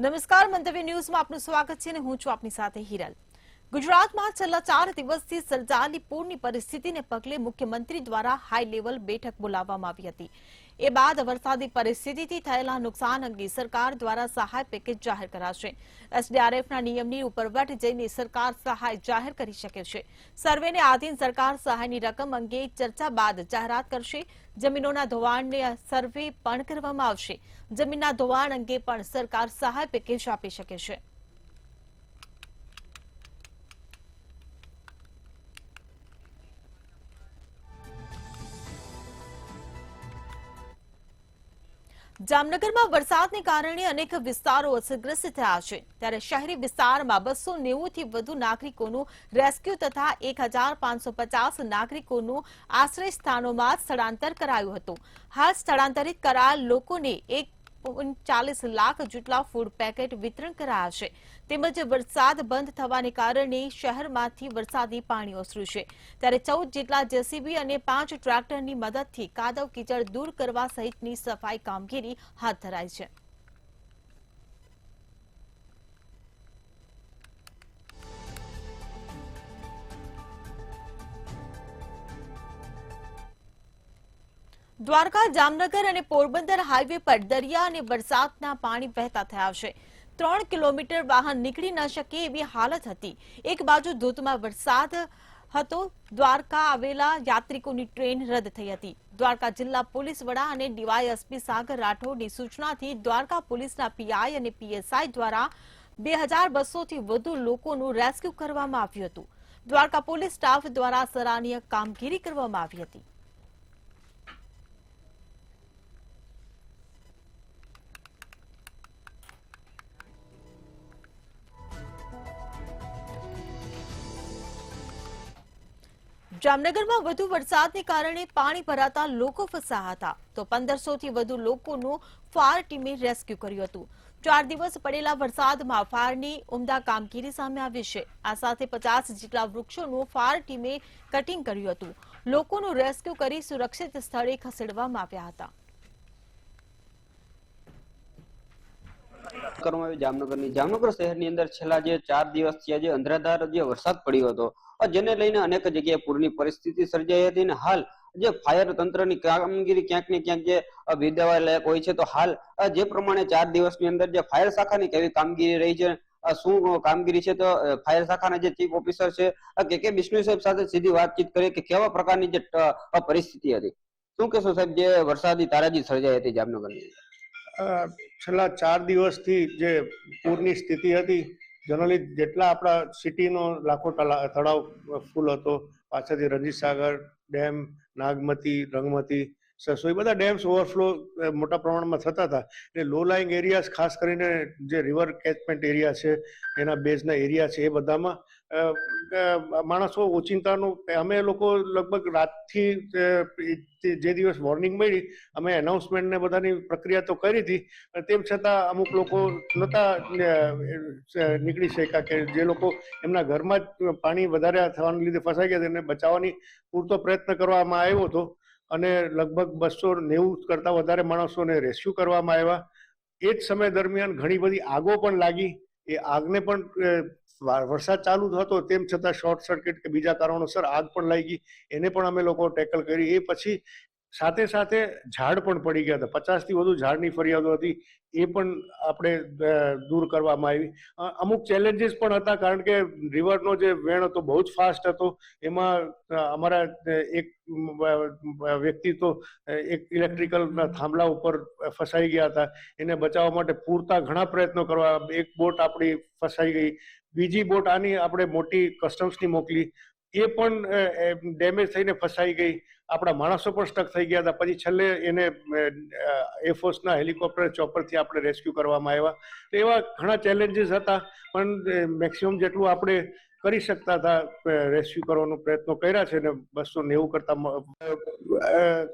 નમસ્કાર, મંતવ્ય ન્યૂઝમાં આપનું સ્વાગત છે અને હું છું આપની સાથે હિરલ। ગુજરાતમાં છેલ્લા 4 દિવસથી સર્જાયેલી પૂરની પરિસ્થિતિને પગલે મુખ્યમંત્રી દ્વારા હાઈ લેવલ બેઠક બોલાવવામાં આવી હતી। એ બાદ વરસાદી પરિસ્થિતિથી થયેલા નુકસાન અંગે સરકાર દ્વારા સહાય પેકેજ જાહેર કરાશે। એસડીઆરએફના નિયમની ઉપરવટ જઈને સરકાર સહાય જાહેર કરી શકે છે। સર્વેને આધીન સરકાર સહાયની રકમ અંગે ચર્ચા બાદ જાહેરાત કરશે। જમીનોના ધોવાણને સર્વે પણ કરવામાં આવશે। જમીનના ધોવાણ અંગે પણ સરકાર સહાય પેકેજ આપી શકે છે। જામનગરમાં વરસાદને કારણે અનેક વિસ્તારો અસરગ્રસ્ત થયા છે, ત્યારે શહેરી વિસ્તારમાં 290 થી વધુ નાગરિકોનું રેસ્ક્યુ તથા 1550 નાગરિકોનું આશ્રય સ્થાનોમાં સ્થળાંતર કરાયું હતું। હાલ સ્થળાંતરિત કરાયેલ લોકોને 1.40 લાખ જેટલા ફૂડ પેકેટ વિતરણ કરાયા છે। તેમજ વરસાદ બંધ થવાને કારણે શહેરમાંથી વરસાદી પાણી ઓસર્યું છે, ત્યારે 14 જેટલા જેસીબી અને 5 ટ્રેક્ટરની મદદથી કાદવ કીચડ દૂર કરવા સહિતની સફાઈ કામગીરી હાથ ધરાઈ છે। દ્વારકા, જામનગર અને પોરબંદર હાઈવે પર દરિયા અને વરસાદના પાણી વહેતા થયા છે। 3 કિલોમીટર વાહન નીકળી ન શકે એવી હાલત હતી। એક બાજુ ધોધમાર વરસાદ હતો, દ્વારકા આવેલા યાત્રિકોની ટ્રેન રદ થઈ હતી। દ્વારકા જિલ્લા પોલીસ વડા અને ડીવાયએસપી સાગર રાઠોડની સૂચનાથી દ્વારકા પોલીસના પીઆઈ અને પીએસઆઈ દ્વારા 2200 થી વધુ લોકોનું રેસ્ક્યુ કરવામાં આવ્યું હતું। દ્વારકા પોલીસ સ્ટાફ દ્વારા સરાહનીય કામગીરી કરવામાં આવી હતી। જામનગરમાં વધુ વરસાદને કારણે પાણી ભરાતા લોકો ફસાયા હતા, તો 1500 થી વધુ લોકોનું ફાયર ટીમે રેસ્ક્યુ કર્યું હતું। 4 દિવસ પડેલા વરસાદમાં ફાયરની ઉમદા કામગીરી સામે આવી છે। આ સાથે 50 જેટલા વૃક્ષોનું ફાયર ટીમે કટિંગ કર્યું હતું। લોકોનું રેસ્ક્યુ કરી સુરક્ષિત સ્થળે ખસેડવામાં આવ્યા હતા। જામનગર શહેરની અંદર છેલ્લા જે 4 દિવસથી આજે અંધરાધાર જે વરસાદ પડ્યો હતો, જેને લઈને અનેક જગ્યાએ પૂરની પરિસ્થિતિ સર્જાઈ હતી અને હાલ જે ફાયર તંત્રની કામગીરી ક્યાંક ને ક્યાંક જે બિરદાવવા લાયક હોય છે, તો હાલ જે પ્રમાણે 4 દિવસની અંદર જે ફાયર શાખાની કેવી કામગીરી રહી છે, શું કામગીરી છે, તો ફાયર શાખાના જે ચીફ ઓફિસર છે કે બિશ્નોઈ સાહેબ સાથે સીધી વાતચીત કરી કે કેવા પ્રકારની જે પરિસ્થિતિ હતી। શું કહેશો સાહેબ, જે વરસાદી તારાજી સર્જાઈ હતી જામનગરની? છેલ્લા 4 દિવસથી જે પૂરની સ્થિતિ હતી, જનરલી જેટલા આપણા સિટીનો લાખો તળાવ ફૂલ હતો, પાછળથી રણજીતસાગર ડેમ, નાગમતી, રંગમતી, સસોઈ બધા ડેમ્સ ઓવરફ્લો મોટા પ્રમાણમાં થતા હતા। એટલે લો લાઈંગ એરિયાઝ, ખાસ કરીને જે રિવર કેચમેન્ટ એરિયા છે, એના બેઝના એરિયા છે, એ બધામાં માણસો ઓચિંતાનું, અમે લોકો લગભગ રાતથી જે દિવસ વોર્નિંગ મળી, અમે એનાઉન્સમેન્ટને બધાની પ્રક્રિયા તો કરી હતી, તેમ છતાં અમુક લોકો નહોતા નીકળી શક્યા, કે જે લોકો એમના ઘરમાં જ પાણી વધારે થવાને લીધે ફસાઈ ગયા તેને બચાવવાની પૂરતો પ્રયત્ન કરવામાં આવ્યો હતો અને લગભગ 290 કરતાં વધારે માણસોને રેસ્ક્યુ કરવામાં આવ્યા। એ જ સમય દરમિયાન ઘણી બધી આગો પણ લાગી। એ આગને પણ વરસાદ ચાલુ હતો તેમ છતાં શોર્ટ સર્કિટ કે બીજા કારણોસર આગ પણ લાગી, એને પણ અમે લોકો ટેકલ કરી। એ પછી સાથે સાથે ઝાડ પણ પડી ગયા હતા, 50 થી વધુ ઝાડની ફરિયાદો હતી, એ પણ આપણે દૂર કરવામાં આવી। અમુક ચેલેન્જીસ પણ હતા, કારણ કે રિવરનો જે વેણ હતો બહુ જ ફાસ્ટ હતો। એમાં અમારા એક વ્યક્તિ તો એક ઇલેક્ટ્રિકલ થાંભલા ઉપર ફસાઈ ગયા હતા, એને બચાવવા માટે પૂરતા ઘણા પ્રયત્નો કરવા, એક બોટ આપણી ફસાઈ ગઈ, બીજી બોટ આની આપણે મોટી કસ્ટમ્સની મોકલી, એ પણ ડેમેજ થઈને ફસાઈ ગઈ। આપણા માણસો પણ સ્ટક થઈ ગયા હતા, પછી છેલ્લે એને એરફોર્સના હેલિકોપ્ટર ચોપરથી આપણે રેસ્ક્યુ કરવામાં આવ્યા। એવા ઘણા ચેલેન્જીસ હતા, પણ મેક્સિમમ જેટલું આપણે કરી શકતા હતા રેસ્ક્યુ કરવાનો પ્રયત્નો કર્યા છે, ને 290 કરતા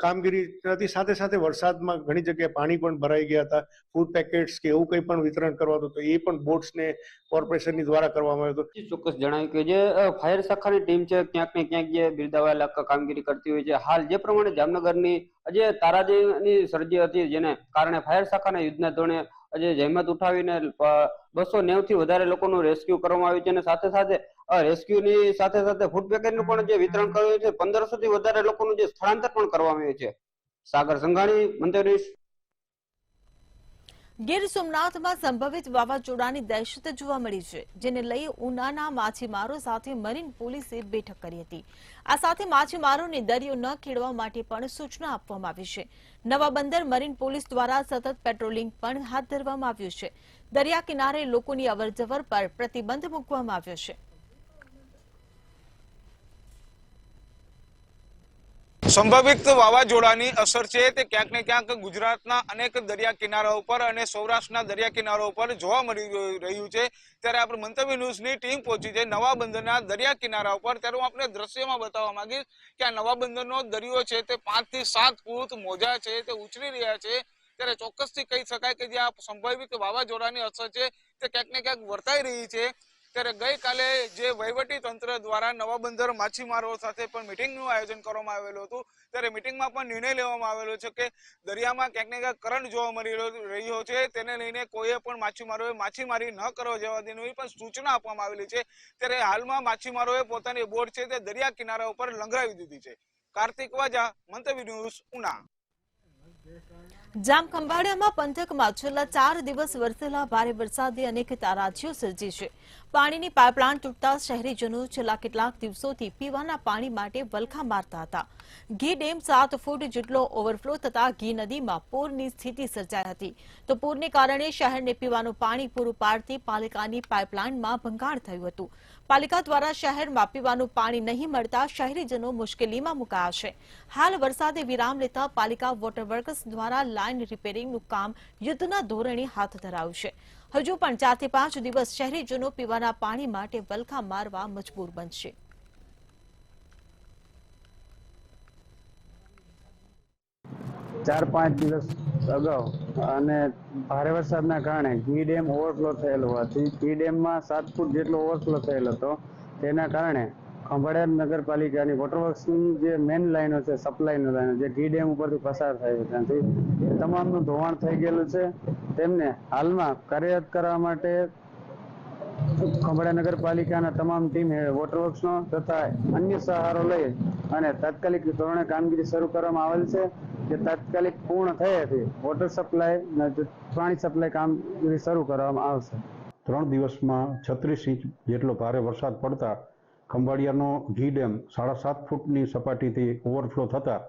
કામગીરી હતી। સાથે સાથે વરસાદમાં ઘણી જગ્યાએ પાણી પણ ભરાઈ ગયા હતા। ફૂડ પેકેટ્સ કે એવું કંઈ પણ વિતરણ કરવાનું હતું, એ પણ બોટ્સને કોર્પોરેશનની દ્વારા કરવામાં આવ્યું હતું। ચોક્કસ જણાવ્યું કે જે ફાયર શાખાની ટીમ છે ક્યાંક ને ક્યાંક જે બિરદાવાયેલા કામગીરી કરતી હોય છે। હાલ જે પ્રમાણે જામનગરની જે તારાજીની સર્જી હતી, જેને કારણે ફાયર શાખાના યુદ્ધના ધોરણે જે જહેમત ઉઠાવીને 290 થી વધારે લોકોનું રેસ્ક્યુ કરવામાં આવ્યું છે અને સાથે સાથે રેસ્ક્યુની સાથે સાથે ફૂડ પેકેટનું પણ જે વિતરણ કર્યું છે, 1500 થી વધારે લોકોનું જે સ્થળાંતર પણ કરવામાં આવ્યું છે. સાગર સંઘાણી, મંતવ્ય. ગીર સોમનાથમાં સંભવિત વાવાઝોડાની દહેશત જોવા મળી છે, જેને લઈ ઉનાના માછીમારો સાથે મરીન પોલીસે બેઠક કરી હતી. આ સાથે માછીમારોને દરિયો ન ખેડવા માટે પણ સૂચના આપવામાં આવી છે. નવા બંદર મરીન પોલીસ દ્વારા સતત પેટ્રોલિંગ પણ હાથ ધરવામાં આવ્યું છે. દરિયા કિનારે લોકોની અવરજવર પર પ્રતિબંધ મૂકવામાં આવ્યો છે. સંભવિત વાવાઝોડાની અસર છે તે ક્યાંક ને ક્યાંક ગુજરાતના અનેક દરિયા કિનારા ઉપર અને સૌરાષ્ટ્રના દરિયા કિનારા ઉપર જોવા મળી રહ્યું છે. ત્યારે આપણે મંતવ્ય ન્યૂઝની ટીમ પહોંચી છે નવા બંદરના દરિયા કિનારા ઉપર. ત્યારે હું આપણે દ્રશ્યમાં બતાવવા માંગીશ કે આ નવા બંદરનો દરિયો છે તે 5 થી 7 ફૂટ મોજા છે તે ઉછળી રહ્યા છે. ત્યારે ચોક્કસથી કહી શકાય કે જે આ સંભવિત વાવાઝોડાની અસર છે તે ક્યાંક ને ક્યાંક વર્તાઈ રહી છે. ત્યારે ગઈકાલે જે વહીવટી તંત્ર દ્વારા નવા બંદર માછીમારો સાથે પણ મિટિંગનું આયોજન કરવામાં આવેલું હતું. ત્યારે મિટિંગમાં પણ નિર્ણય લેવામાં આવેલો છે કે દરિયામાં ક્યાંક ને ક્યાંક કરંટ જોવા મળી રહ્યો છે, તેને લઈને કોઈએ પણ માછીમારોએ માછીમારી ન કરવા જવા દેવાની પણ સૂચના આપવામાં આવેલી છે. ત્યારે હાલમાં માછીમારોએ પોતાની બોટ છે તે દરિયા કિનારા ઉપર લંગરાવી દીધી છે. કાર્તિક વાજા, મંતવ્ય ન્યૂઝ, ઉના. જામખંભાળિયામાં પંથકમાં છેલ્લા 4 દિવસ વરસેલા ભારે વરસાદે અનેક તારાજીઓ સર્જી છે. પાણીની પાઇપલાઇન તૂટતા શહેરીજનો છેલ્લા કેટલાક દિવસોથી પીવાના પાણી માટે વલખા મારતા હતા. ઘી ડેમ 7 ફૂટ જેટલો ઓવરફ્લો થતા ઘી નદીમાં પૂરની સ્થિતિ સર્જાઈ હતી. તો પૂરને કારણે શહેરને પીવાનું પાણી પૂરું પાડતી પાલિકાની પાઇપલાઇનમાં ભંગાણ થયું હતું. પાલિકા દ્વારા શહેરમાં પીવાનું પાણી નહીં મળતા શહેરીજનો મુશ્કેલીમાં મુકાયા છે. હાલ વરસાદે વિરામ લેતા પાલિકા વોટર વર્કસ દ્વારા લાઇન રિપેરિંગનું કામ યુદ્ધના ધોરણે હાથ ધરાયું છે. હજુ પણ 4 થી 5 દિવસ શહેરીજનો પીવાના પાણી માટે વલખા મારવા મજબૂર બનશે. ચાર પાંચ દિવસ અગાઉ અને ભારે વરસાદના કારણે ઘી ડેમ ઓવરફ્લો થયેલો હોવાથી ઘી ડેમમાં 7 ફૂટ જેટલો ઓવરફ્લો થયેલો હતો. તેના કારણે ખંભાળિયા નગરપાલિકાની વોટરવર્ક્સની જે મેઇન લાઈનો છે, સપ્લાયની લાઈનો જે ઘી ડેમ ઉપરથી પસાર થાય છે, ત્યાંથી એ તમામનું ધોવાણ થઈ ગયેલું છે. તેમને હાલમાં કાર્યરત કરવા માટે ખંભાળિયા નગરપાલિકાના તમામ ટીમ વોટરવર્ક્સનો તથા અન્ય સહારો લઈ અને તાત્કાલિક ધોરણે કામગીરી શરૂ કરવામાં આવેલ છે. જે તાત્કાલિક પૂર્ણ થઈ હતી વોટર સપ્લાય પાણી સપ્લાય કામગીરી શરૂ કરવામાં આવશે. 3 દિવસમાં 36 ઇંચ જેટલો ભારે વરસાદ પડતા ખંભાળિયાનો ઘી ડેમ 7.5 ફૂટની સપાટીથી ઓવરફ્લો થતા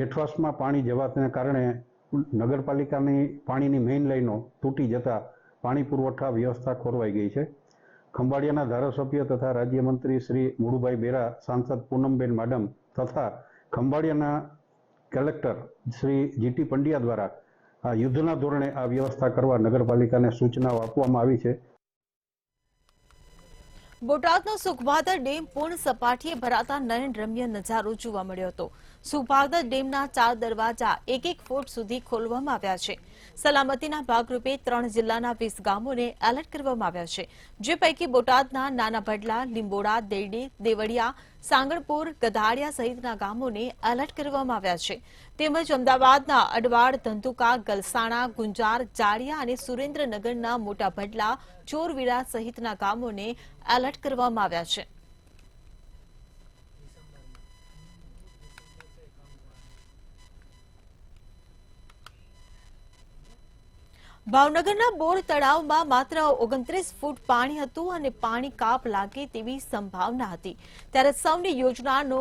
હેઠવાસમાં પાણી જવાને કારણે નગરપાલિકાની પાણીની મેઇન લાઈનો તૂટી જતા પાણી પુરવઠા વ્યવસ્થા ખોરવાઈ ગઈ છે. ખંભાળિયાના ધારાસભ્ય તથા રાજ્યમંત્રી શ્રી મુળુભાઈ બેરા, સાંસદ પૂનમબેન માડમ તથા ખંભાળિયાના કલેક્ટર શ્રી જીટી પંડ્યા દ્વારા આ યુદ્ધના ધોરણે આ વ્યવસ્થા કરવા નગરપાલિકાને સૂચનાઓ આપવામાં આવી છે. બોટાદનો સુખભાદર ડેમ પૂર્ણ સપાટીએ ભરાતા નયનરમ્ય નજારો જોવા મળ્યો હતો. સુખભાદર ડેમના 4 દરવાજા 1-1 ફૂટ સુધી ખોલવામાં આવ્યા છે. સલામતીના ભાગરૂપે 3 જિલ્લાના 20 ગામોને એલર્ટ કરવામાં આવ્યા છે, જે પૈકી બોટાદના નાના ભડલા, લીંબોડા, દેરડી, દેવળિયા, સાંગણપુર, ગધાડિયા સહિતના ગામોને એલર્ટ કરવામાં આવ્યા છે. તેમજ અમદાવાદના અડવાડ, ધંધુકા, ગલસાણા, ગુંજાર, જાડિયા અને સુરેન્દ્રનગરના મોટા ભડલા, ચોરવીરા સહિતના ગામોને એલર્ટ કરવામાં આવ્યા છે. ભાવનગરના બોર તળાવમાં માત્ર 29 ફૂટ પાણી હતું અને પાણી કાપ લાગે તેવી સંભાવના હતી. ત્યારે સૌની યોજનાનો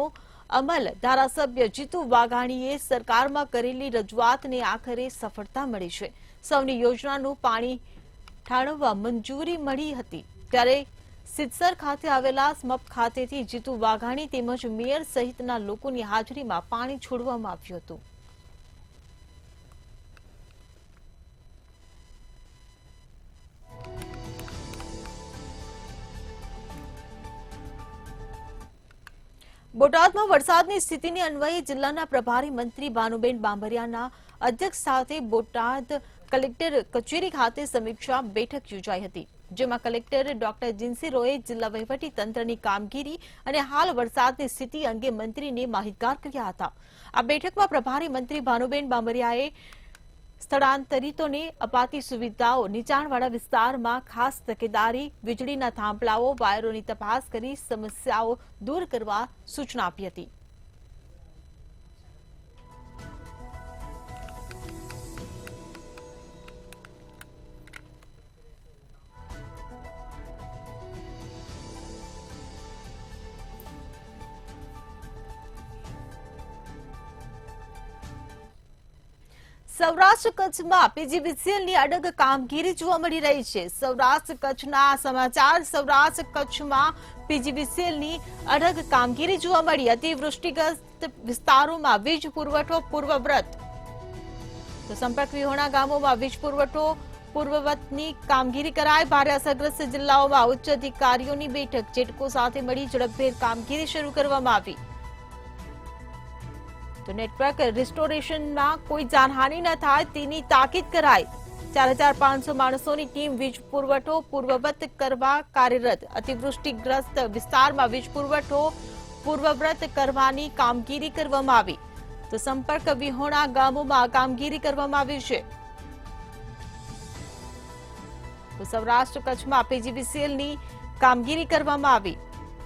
અમલ ધારાસભ્ય જીતુ વાઘાણીએ સરકારમાં કરેલી રજૂઆતને આખરે સફળતા મળી છે. સૌની યોજનાનું પાણી ઠાળવવા મંજૂરી મળી હતી. ત્યારે સિદ્સર ખાતે આવેલા સ્મપ ખાતેથી જીતુ વાઘાણી તેમજ મેયર સહિતના લોકોની હાજરીમાં પાણી છોડવામાં આવ્યું હતું. બોટાદમાં વરસાદની સ્થિતિને અન્વયે જિલ્લાના પ્રભારી મંત્રી ભાનુબેન બાંભરિયાના અધ્યક્ષ સાથે બોટાદ કલેક્ટર કચેરી ખાતે સમીક્ષા બેઠક યોજાઈ હતી, જેમાં કલેક્ટર ડોક્ટર જીન્સી રોયે જિલ્લા વહીવટી તંત્રની કામગીરી અને હાલ વરસાદની સ્થિતિ અંગે મંત્રીને માહિતગાર કર્યા હતા. આ બેઠકમાં પ્રભારી મંત્રી ભાનુબેન બાંભરિયાએ સ્થળાંતરિતોને અપાતી સુવિધાઓ નીચાણવાળા વિસ્તારમાં ખાસ તકેદારી, વીજળીના થાંભલાઓ, વાયરોની તપાસ કરી સમસ્યાઓ દૂર કરવા સૂચના આપી હતી. સૌરાષ્ટ્ર કચ્છમાં પીજીવીસીએલની અડગ કામગીરી જોવા મળી રહી છે. સૌરાષ્ટ્ર કચ્છના સમાચાર. સૌરાષ્ટ્ર કચ્છમાં પીજીવીસીએલની અડગ કામગીરી જોવા મળી. અતિવૃષ્ટિગ્રસ્ત વિસ્તારોમાં વીજ પુરવઠો પૂર્વવત. તો સંપર્ક વિહોણા ગામોમાં વીજ પુરવઠો પૂર્વવતની કામગીરી કરાય. ભારે અસરગ્રસ્ત જિલ્લાઓમાં ઉચ્ચ અધિકારીઓની બેઠક. જેટકો સાથે મળી ઝડપભેર કામગીરી શરૂ કરવામાં આવી. તો નેટવર્ક રિસ્ટોરેશનમાં કોઈ જાનહાનિ ન થાય તેની તાકીદ કરાઈ. 4500 માણસોની ટીમ વીજ પુરવઠો પૂર્વવત કરવા કાર્યરત. અતિવૃષ્ટિગ્રસ્ત વિસ્તારમાં વીજ પુરવઠો પૂર્વવત કરવાની કામગીરી કરવામાં આવી. તો સંપર્ક વિહોણા ગામોમાં કામગીરી કરવામાં આવી છે. તો સૌરાષ્ટ્ર કચ્છમાં પીજીવીસીએલની કામગીરી કરવામાં આવી.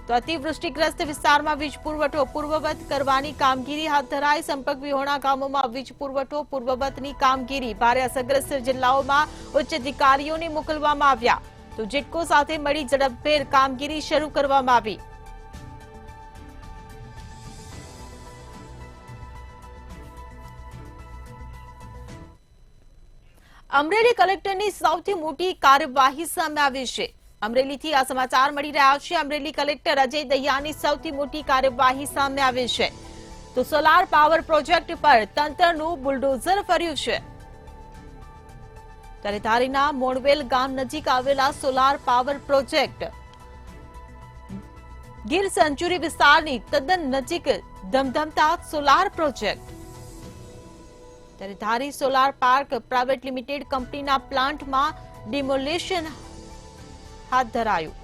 તો અતિવૃષ્ટિગ્રસ્ત વિસ્તારમાં વીજ પુરવઠો પૂર્વવત કરવાની કામગીરી હાથ ધરાઈ. સંપર્ક વિહોણા ગામોમાં વીજ પુરવઠો પૂર્વવતની કામગીરી. ભારે અસરગ્રસ્ત જિલ્લાઓમાં ઉચ્ચ અધિકારીઓને મોકલવામાં આવ્યા. તો જેટકો સાથે મળી ઝડપભેર કામગીરી શરૂ કરવામાં આવી. અમરેલી કલેક્ટરની સૌથી મોટી કાર્યવાહી સામે આવી છે. અમરેલીથી આ સમાચાર મળી રહ્યા છે. અમરેલી કલેક્ટર અજય દહિયાની સૌથી મોટી કાર્યવાહી સામે આવી છે. તો સોલાર પાવર પ્રોજેક્ટ પર તંત્રનું બુલડોઝર ફર્યું છે. ત્યારે ધારીના મોણવેલ ગામ નજીક આવેલા solar power project Gir sanctuary વિસ્તારની તદ્દન નજીક ધમધમતા સોલાર પ્રોજેક્ટ. ત્યારે Dhari solar park private limited કંપનીના પ્લાન્ટમાં ડિમોલિશન હાથ ધરાયું.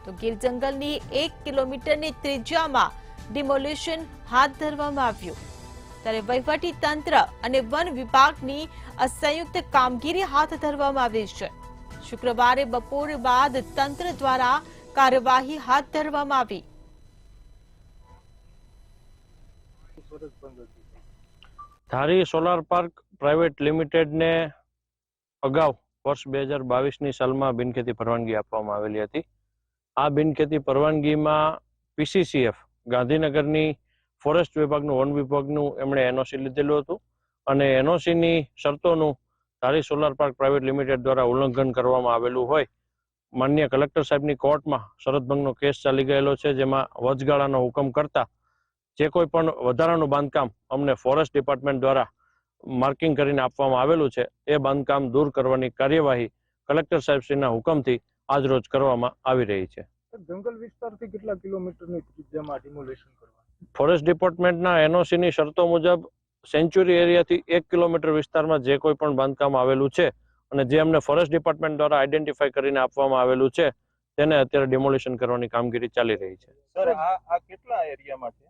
તો ગીર જંગલની 1 કિલોમીટરની ત્રિજ્યામાં ડિમોલિશન હાથ ધરવામાં આવ્યું. ત્યારે વહીવટી તંત્ર અને વન વિભાગની સંયુક્ત કામગીરી હાથ ધરવામાં આવી છે. શુક્રવારે બપોર બાદ તંત્ર દ્વારા કાર્યવાહી હાથ ધરવામાં આવી. ધારી સોલાર પાર્ક પ્રાઇવેટ લિમિટેડને અગાઉ વર્ષ 2022ની સાલમાં બિનખેતી પરવાનગી આપવામાં આવેલી હતી. આ બિનખેતી પરવાનગીમાં પીસીસીએફ ગાંધીનગરની ફોરેસ્ટ વિભાગનું, વન વિભાગનું એમણે એનઓસી લીધેલું હતું અને એનઓસીની શરતોનું ધારી સોલાર પાર્ક પ્રાઇવેટ લિમિટેડ દ્વારા ઉલ્લંઘન કરવામાં આવેલું હોય માનનીય કલેક્ટર સાહેબની કોર્ટમાં શરતભંગનો કેસ ચાલી ગયેલો છે, જેમાં વચગાળાનો હુકમ કરતા જે કોઈ પણ વધારાનું બાંધકામ અમને ફોરેસ્ટ ડિપાર્ટમેન્ટ દ્વારા માર્કિંગ કરીને આપવામાં આવેલું છે એ બાંધકામ દૂર કરવાની કાર્યવાહી કલેક્ટર સાહેબશ્રીના હુકમથી આજરોજ કરવામાં આવી રહી છે. જંગલ વિસ્તારથી કેટલા કિલોમીટરની ત્રિજ્યામાં ડિમોલેશન કરવા? ફોરેસ્ટ ડિપાર્ટમેન્ટના એનઓસીની શરતો મુજબ સેન્ચ્યુરી એરિયાથી 1 કિલોમીટર વિસ્તારમાં જે કોઈ પણ બાંધકામ આવેલું છે અને જે અમને ફોરેસ્ટ ડિપાર્ટમેન્ટ દ્વારા આઈડેન્ટિફાઈ કરીને આપવામાં આવેલું છે તેને અત્યારે ડિમોલિશન કરવાની કામગીરી ચાલી રહી છે. સર, આ કેટલા એરિયામાં છે?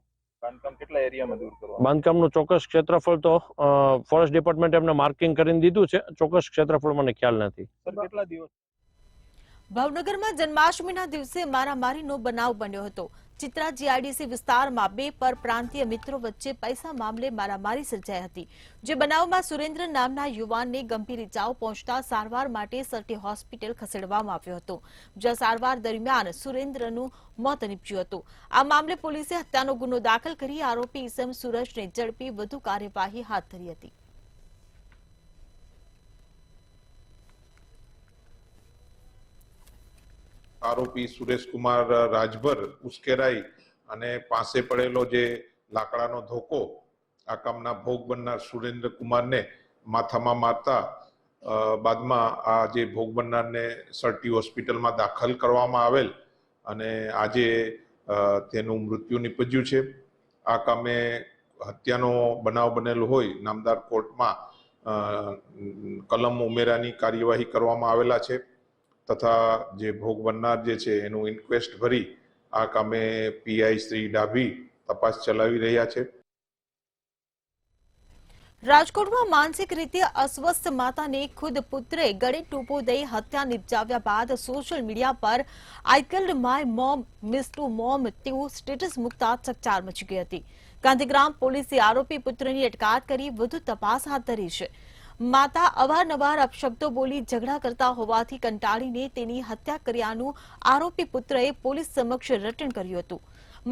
બાંધકામ કેટલા એરિયામાં દૂર કરવા? બાંધકામનું ચોક્કસ ક્ષેત્રફળ તો ફોરેસ્ટ ડિપાર્ટમેન્ટ એમને માર્કિંગ કરીને દીધું છે. ચોક્કસ ક્ષેત્રફળ મને ખ્યાલ નથી. સર, કેટલા દિવસ? ભાવનગરમાં જન્માષ્ટમીના દિવસે મારામારીનો બનાવ બન્યો હતો. ચિત્રા જીઆઈડીસી વિસ્તારમાં 2 પરપ્રાંતીય મિત્રો વચ્ચે પૈસા મામલે મારામારી સર્જાઈ હતી. જે બનાવમાં સુરેન્દ્ર નામના યુવાનને ગંભીર ઇજાઓ પહોંચતા સારવાર માટે સરટી હોસ્પિટલ ખસેડવામાં આવ્યો હતો, જ્યાં સારવાર દરમિયાન સુરેન્દ્રનું મોત નીપજ્યું હતું. આ મામલે પોલીસે હત્યાનો ગુનો દાખલ કરી આરોપી ઈસમ સુરજને ઝડપી વધુ કાર્યવાહી હાથ ધરી હતી. આરોપી સુરેશકુમાર રાજભર ઉશ્કેરાઈ અને પાસે પડેલો જે લાકડાનો ધોકો આ કામના ભોગ બનનાર સુરેન્દ્ર કુમારને માથામાં મારતા બાદમાં આ જે ભોગ બનનારને સરટી હોસ્પિટલમાં દાખલ કરવામાં આવેલ અને આજે તેનું મૃત્યુ નિપજ્યું છે. આ કામે હત્યાનો બનાવ બનેલો હોય નામદાર કોર્ટમાં કલમ ઉમેરાની કાર્યવાહી કરવામાં આવેલા છે તથા જે ભોગ બનનાર જે છે એનું ઇન્ક્વેસ્ટ ભરી આ કામે પીઆઈ શ્રી ડાભી તપાસ ચલાવી રહ્યા છે. રાજકોટમાં માનસિક રીતે અસ્વસ્થ માતાને ખુદ પુત્રે ગળે ટૂંપો દઈ હત્યા નિપજાવ્યા બાદ સોશિયલ મીડિયા પર I killed my mom miss to mom તેવું સ્ટેટસ મૂકતા ચકચાર મચી ગઈ હતી. ગાંધીગ્રામ પોલીસે આરોપી પુત્રની અટકાયત કરી વધુ તપાસ હાથ ધરી છે. માતા અવારનવાર અપશબ્દો બોલી ઝઘડા કરતા હોવાથી કંટાળીને તેની હત્યા કર્યાનું આરોપી પુત્રએ પોલીસ સમક્ષ રટણ કર્યું હતું.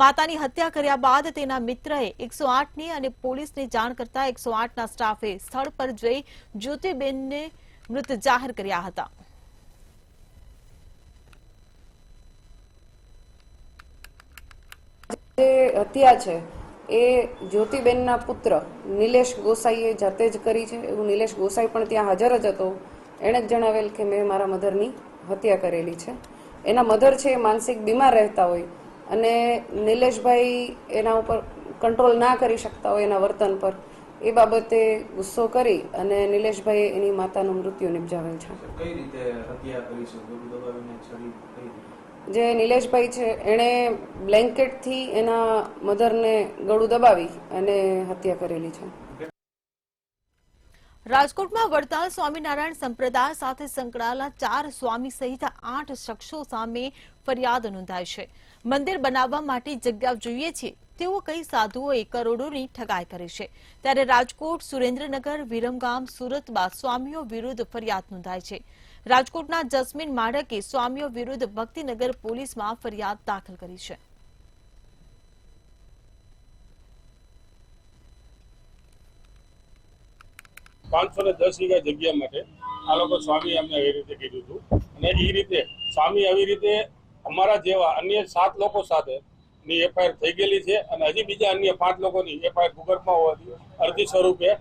માતાની હત્યા કર્યા બાદ તેના મિત્રએ 108ની અને પોલીસને જાણ કરતા 108ના સ્ટાફે સ્થળ પર જઈ જ્યોતિબેનને મૃત જાહેર કર્યા હતા. જે હત્યા છે એ જ્યોતિબેનના પુત્ર નિલેશ ગોસાઈએ જાતે જ કરી છે એવું નિલેશ ગોસાઈ પણ ત્યાં હાજર જ હતો. એણે જ જણાવેલ કે મેં મારા મધરની હત્યા કરેલી છે. એના મધર છે એ માનસિક બીમાર રહેતા હોય અને નિલેશભાઈ એના ઉપર કંટ્રોલ ના કરી શકતા હોય એના વર્તન પર, એ બાબતે ગુસ્સો કરી અને નિલેશભાઈએ એની માતાનું મૃત્યુ નિપજાવેલ છે. કઈ રીતે હત્યા કરી છે? જે નિલેશભાઈ છે એણે બ્લેન્કેટથી એના મધરને ગળું દબાવી અને હત્યા કરેલી છે. રાજકોટમાં વડતાલ સ્વામિનારાયણ સંપ્રદાય સાથે સંકળાયેલા 4 સ્વામી સહિત 8 શખ્સો સામે ફરિયાદ નોંધાઈ છે. મંદિર બનાવવા માટે જગ્યા જોઈએ છે તેઓ કઈ સાધુઓએ કરોડોની ઠગાઈ કરી છે. ત્યારે રાજકોટ, સુરેન્દ્રનગર, વિરમગામ, સુરતમાં સ્વામીઓ વિરુદ્ધ ફરિયાદ નોંધાઈ છે. રાજકોટના જસ્મીન માડકે સ્વામીઓ વિરુદ્ધ ભક્તિનગર પોલીસમાં ફરિયાદ દાખલ કરી છે. વીઘા જગ્યા માટે આ લોકો સ્વામી અમને એ રીતે કીધું હતું અને એ રીતે સ્વામી આવી રીતે અમારા જેવા અન્ય 7 લોકો સાથે ની એફઆઈઆર થઈ ગયેલી છે અને હજી બીજા અન્ય 5 લોકોની એફઆઈઆર ભૂગર્ભમાં હોવાથી અરજી સ્વરૂપે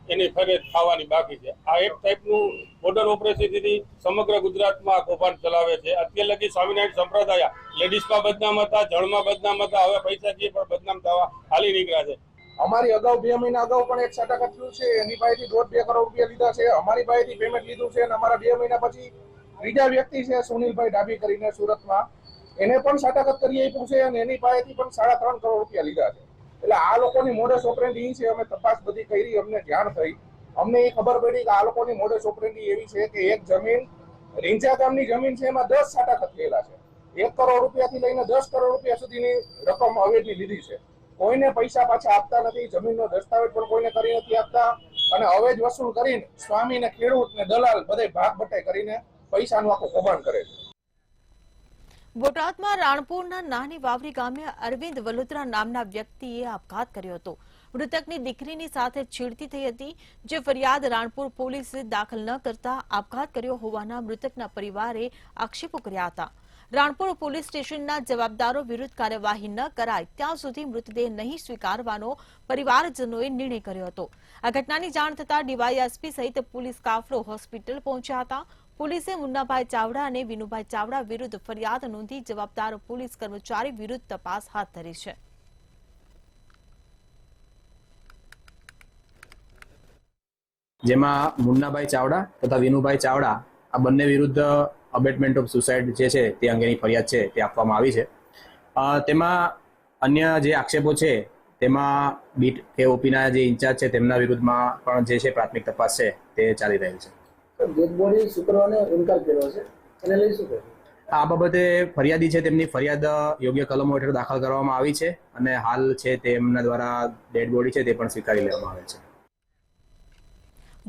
એની ફરિયાદ થવાની બાકી છે. આ એક ટાઈપનું બોર્ડર ઓપરેશનથી સમગ્ર ગુજરાતમાં કૌભાંડ ચલાવે છે. અત્યાર લગી સ્વામિનારાયણ સંપ્રદાય લેડીઝમાં બદનામ હતા, જળમાં બદનામ હતા, હવે પૈસા જે પણ બદનામ થવા હાલી નીકળ્યા છે. અમારી અગાઉ 2 મહિના અગાઉ પણ એક સટક થયું છે. એની પાસેથી 1.5-2 કરોડ રૂપિયા લીધા છે. અમારી પાસેથી પેમેન્ટ લીધું છે અને અમારા 2 મહિના પછી ત્રીજા વ્યક્તિ છે સુનિલભાઈ ડાબી કરીને સુરતમાં, એને પણ સટક કરી આપ્યું છે અને એની પાસેથી પણ 3.5 કરોડ રૂપિયા લીધા છે. એટલે આ લોકોની મોડસ ઓપરેન્ડી છે. અમે તપાસ બધી કરી, અમને જાણ થઈ, અમને એ ખબર પડી કે આ લોકોની મોડસ ઓપરેન્ડી એવી છે કે એક જમીન રીંચા ગામની જમીન છે એમાં 10 સટક થયેલા છે. 1 કરોડ રૂપિયાથી લઈને 10 કરોડ રૂપિયા સુધીની રકમ અવેજી લીધી છે. કોઈને પૈસા પાછા આપતા નથી, જમીનનો દસ્તાવેજ પણ કોઈને કરી નથી આપતા અને અવેજ વસૂલ કરીને સ્વામીને, ખેડૂતને, દલાલ બધે ભાગ બટાઈ કરીને પૈસાનું આખું કૌભાંડ કરે છે. બોટાદમાં રાણપુરના નાની વાવરી ગામે અરવિંદ વલોત્રા નામના વ્યક્તિએ આપઘાત કર્યો હતો. મૃતકની દીકરીની સાથે છેડતી થઈ હતી, જે ફરિયાદ રાણપુર પોલીસે દાખલ ન કરતા આપઘાત કર્યો હોવાના મૃતકના પરિવારે આક્ષેપો કર્યા હતા. રાણપુર પોલીસ સ્ટેશનના જવાબદારો વિરુદ્ધ કાર્યવાહી ન કરાય ત્યાં સુધી મૃતદેહ નહીં સ્વીકારવાનો પરિવારજનોએ નિર્ણય કર્યો હતો. આ ઘટનાની જાણ થતાં ડીવાયએસપી સહિત પોલીસ કાફલો હોસ્પિટલ પહોંચ્યા હતા. પોલીસે મુન્નાભાઈ ચાવડા અને વિનુભાઈ ચાવડા વિરુદ્ધ ફરિયાદ નોંધી જવાબદાર પોલીસ કર્મચારી વિરુદ્ધ તપાસ હાથ ધરી છે. જેમાં મુન્નાભાઈ ચાવડા તથા વિનુભાઈ ચાવડા આ બંને વિરુદ્ધ અબેટમેન્ટ ઓફ સુસાઇડ જે છે તે અંગેની ફરિયાદ છે તે આપવામાં આવી છે. તેમાં અન્ય જે આક્ષેપો છે તેમાં બીટ કે ઓપીના જે ઇન્ચાર્જ છે તેમના વિરુદ્ધમાં પણ જે છે પ્રાથમિક તપાસ છે તે ચાલી રહેલ છે. આ બાબતે ફરિયાદી છે તેમની ફરિયાદ યોગ્ય કલમો હેઠળ દાખલ કરવામાં આવી છે અને હાલ છે તેમના દ્વારા ડેડ બોડી છે તે પણ સ્વીકારી લેવામાં આવે છે.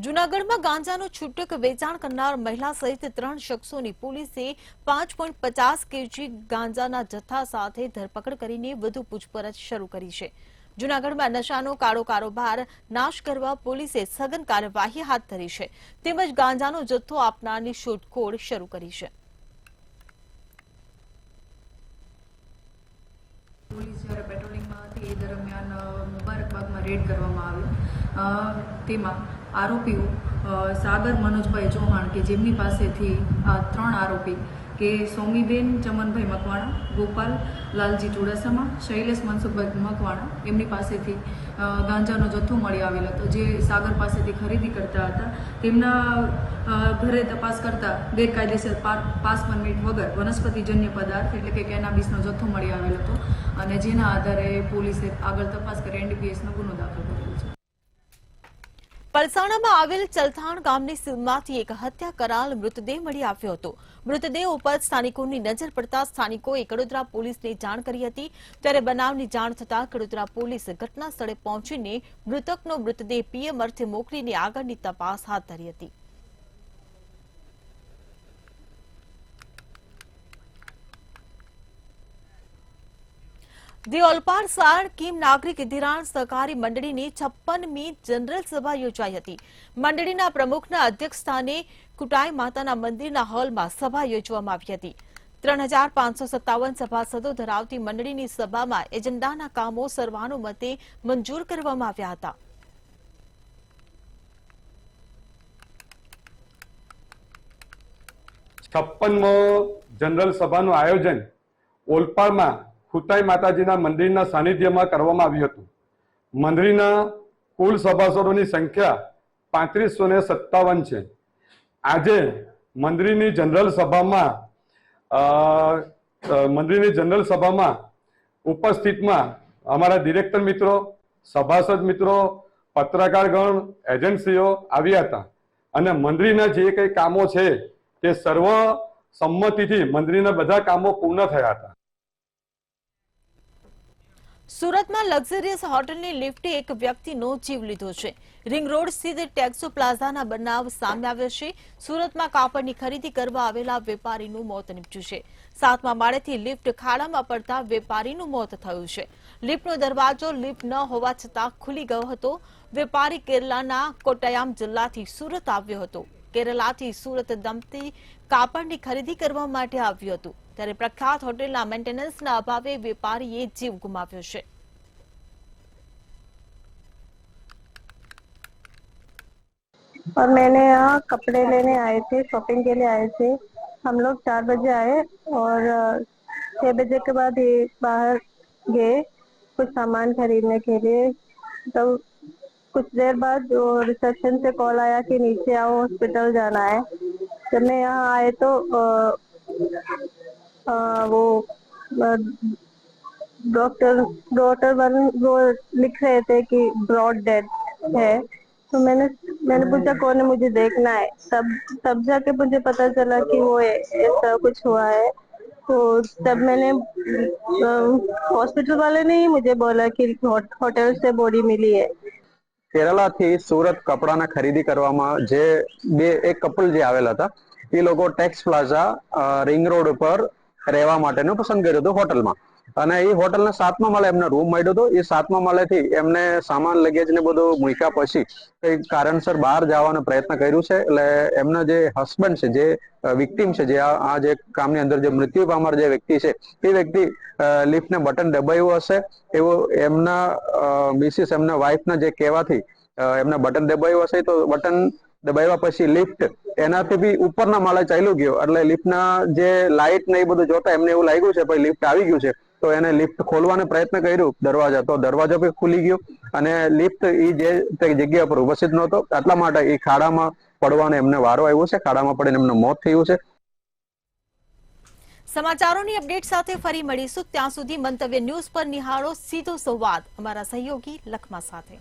જૂનાગઢમાં ગાંજાનું છૂટક વેચાણ કરનાર મહિલા સહિત 3 શખ્સોની પોલીસે 5.50 kg ગાંજાના જથ્થા સાથે ધરપકડ કરીને વધુ પૂછપરછ શરૂ કરી છે. જૂનાગઢમાં નશાનો કાળો કારોબાર નાશ કરવા પોલીસે સઘન કાર્યવાહી હાથ ધરી છે, તેમજ ગાંજાનો જથ્થો આપનારની શોધખોળ શરૂ કરી છે. પોલીસ જ્યારે પેટ્રોલિંગમાં હતી એ દરમિયાન મુબારકબાગમાં રેડ કરવામાં આવી. તેમાં આરોપીઓ સાગર મનોજભાઈ ચૌહાણ કે જેમની પાસેથી 3 આરોપી કે સોમીબેન ચમનભાઈ મકવાણા, ગોપાલ લાલજી ચુડાસમા, શૈલેષ મનસુખભાઈ મકવાણા એમની પાસેથી ગાંજાનો જથ્થો મળી આવેલ હતો, જે સાગર પાસેથી ખરીદી કરતા હતા. તેમના ઘરે તપાસ કરતા ગેરકાયદેસર પાસ પરમિટ વગર વનસ્પતિજન્ય પદાર્થ એટલે કે કેનાબિસનો જથ્થો મળી આવેલ હતો અને જેના આધારે પોલીસે આગળ તપાસ કરી એનડીપીએસનો ગુનો દાખલ કર્યો છે. પલસાણામાં આવેલ ચલથાણ ગામની સીમમાંથી એક હત્યા કરાયેલ મૃતદેહ મળી આવ્યો હતો. મૃતદેહ ઉપર સ્થાનિકોની નજર પડતા સ્થાનિકોએ કડોદરા પોલીસને જાણ કરી હતી. ત્યારે બનાવની જાણ થતાં કડોદરા પોલીસ ઘટના સ્થળે પહોંચીને મૃતકનો મૃતદેહ પીએમ અર્થે મોકલીને આગળની તપાસ હાથ ધરી હતી. ધી ઓલપાડ સાયણ કીમ નાગરિક ધિરાણ સહકારી મંડળીની 56મી જનરલ સભા યોજાઈ હતી. મંડળીના પ્રમુખના અધ્યક્ષસ્થાને કુટાઈ માતાના મંદિરના હોલમાં સભા યોજવામાં આવી હતી. 3557 સભાસદો ધરાવતી મંડળીની સભામાં એજન્ડાના કામો સર્વાનુમતે મંજૂર કરવામાં આવ્યા હતા. છપ્પનમો જનરલ સભાનું આયોજન ઓલપાડમાં ખુટાઈ માતાજીના મંદિરના સાનિધ્યમાં કરવામાં આવ્યું હતું. મંદિરના કુલ સભાસદોની સંખ્યા 3557 છે. આજે મંદિરની જનરલ સભામાં ઉપસ્થિતમાં અમારા ડિરેક્ટર મિત્રો, સભાસદ મિત્રો, પત્રકારગણ, એજન્સીઓ આવ્યા હતા અને મંદિરના જે કંઈ કામો છે તે સર્વ સંમતિથી મંદિરના બધા કામો પૂર્ણ થયા હતા. સુરતમાં લક્ઝરિયસ હોટલની લિફ્ટે એક વ્યક્તિનો જીવ લીધો છે. રિંગ રોડ સ્થિત ટેક્સો પ્લાઝાના બનાવ સામે આવ્યો છે. સુરતમાં કાપડની ખરીદી કરવા આવેલા વેપારીનું મોત નીપજ્યું છે. 7મા માળેથી લિફ્ટ ખાડામાં પડતા વેપારીનું મોત થયું છે. લિફ્ટનો દરવાજો લિફ્ટ ન હોવા છતાં ખુલી ગયો હતો. વેપારી કેરલાના કોટ્ટાયામ જિલ્લાથી સુરત આવ્યો હતો. કેરલાથી સુરત દંપતી કાપડની ખરીદી કરવા માટે આવ્યું હતું. ત્યારે પ્રખ્યાત હોટેલના મેન્ટેનન્સના અભાવે વેપારીએ જીવ ગુમાવ્યો છે. और मैंने यहाँ कपड़े लेने आए थे, शॉपिंग के लिए आए थे. हम लोग 4 बजे आए और 6 बजे के बाद ये बाहर गए कुछ सामान खरीदने के लिए. तो कुछ देर बाद जो रिसेप्शन से कॉल आया कि नीचे आओ, हॉस्पिटल जाना है. जब मैं यहाँ आए तो वो डॉक्टर वो लिख रहे थे कि ब्रॉड डेथ है. तो मैंने पूछा कौन है, मुझे देखना है. तब जाके मुझे पता चला कि वो ऐसा कुछ हुआ है. तो तब मैंने हॉस्पिटल वाले ने ही मुझे बोला कि होटल से बॉडी मिली है. કેરલાથી સુરત કપડાના ખરીદી કરવામાં જે એક કપલ જે આવેલા હતા એ લોકો ટેક્સ પ્લાઝા રિંગ રોડ ઉપર રહેવા માટેનું પસંદ કર્યું હતું હોટલમાં. અને એ હોટલના 7મા માળે એમને રૂમ મળ્યો હતો. એ 7મા માળેથી એમને સામાન લગેજ ને બધું મૂક્યા પછી કઈ કારણસર બહાર જવાનો પ્રયત્ન કર્યું છે. એટલે એમના જે હસબન્ડ છે, જે વિક્ટીમ છે, જે આ જે કામની અંદર જે મૃત્યુ પામનાર જે વ્યક્તિ છે, એ વ્યક્તિ લિફ્ટને બટન દબાવ્યું હશે એવું એમના મિસિસ, એમના વાઇફના જે કહેવાથી એમને બટન દબાવ્યું હશે. તો બટન દબાવ્યા પછી લિફ્ટ એનાથી બી ઉપરના માળે ચાલ્યું ગયો. એટલે લિફ્ટના જે લાઇટ ને એ બધું જોતા એમને એવું લાગ્યું છે પછી લિફ્ટ આવી ગયું છે. તો એને લિફ્ટ ખોલવાનો પ્રયત્ન કર્યું દરવાજા, તો દરવાજો બી ખુલી ગયો અને લિફ્ટ એ જે જગ્યા પર ઉપસ્થિત નહોતો. એટલા માટે એ ખાડામાં પડવાનો એમને વારો આવ્યો છે. ખાડામાં પડીને એમનું મોત થયું છે. સમાચારોની અપડેટ સાથે ફરી મળીશું. ત્યાં સુધી મંતવ્ય ન્યૂઝ પર નિહાળો સીધો સંવાદ અમારા સહયોગી લખમા સાથે.